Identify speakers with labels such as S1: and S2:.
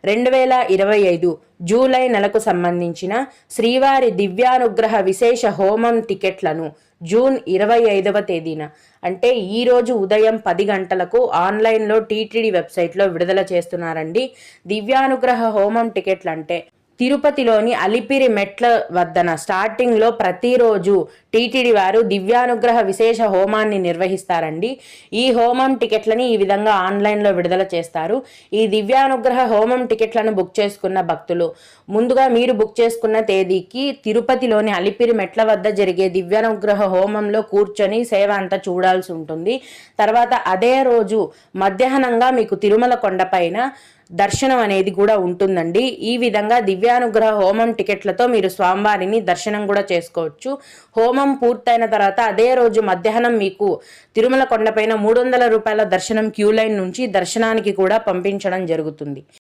S1: 2025 July నెలకు సంబంధించిన శ్రీవారి దివ్యానుగ్రహ విశేష హోమం టికెట్లను జూన్ 25వ తేదీన అంటే ఈరోజు ఉదయం 10 గంటలకు ఆన్లైన్లో టీటీడీ వెబ్సైట్లో విడుదల చేస్తున్నారండి. దివ్యానుగ్రహ హోమం టికెట్లు అంటే తిరుపతిలోని అలిపిరి మెట్ల వద్దన స్టార్టింగ్లో ప్రతిరోజు టీటీడీ వారు దివ్యానుగ్రహ విశేష హోమాన్ని నిర్వహిస్తారండి. ఈ హోమం టికెట్లని ఈ విధంగా ఆన్లైన్లో విడుదల చేస్తారు. ఈ దివ్యానుగ్రహ హోమం టికెట్లను బుక్ చేసుకున్న భక్తులు ముందుగా మీరు బుక్ చేసుకున్న తేదీకి తిరుపతిలోని అలిపిరి మెట్ల వద్ద జరిగే దివ్యానుగ్రహ హోమంలో కూర్చొని సేవ అంతా చూడాల్సి ఉంటుంది. తర్వాత అదే రోజు మధ్యాహ్నంగా మీకు తిరుమల కొండపైన దర్శనం అనేది కూడా ఉంటుందండి. ఈ విధంగా దివ్యానుగ్రహ హోమం టికెట్లతో మీరు స్వామివారిని దర్శనం కూడా చేసుకోవచ్చు. హోమం పూర్తయిన తర్వాత అదే రోజు మధ్యాహ్నం మీకు తిరుమల కొండపైన 300 రూపాయల దర్శనం క్యూ లైన్ నుంచి దర్శనానికి కూడా పంపించడం జరుగుతుంది.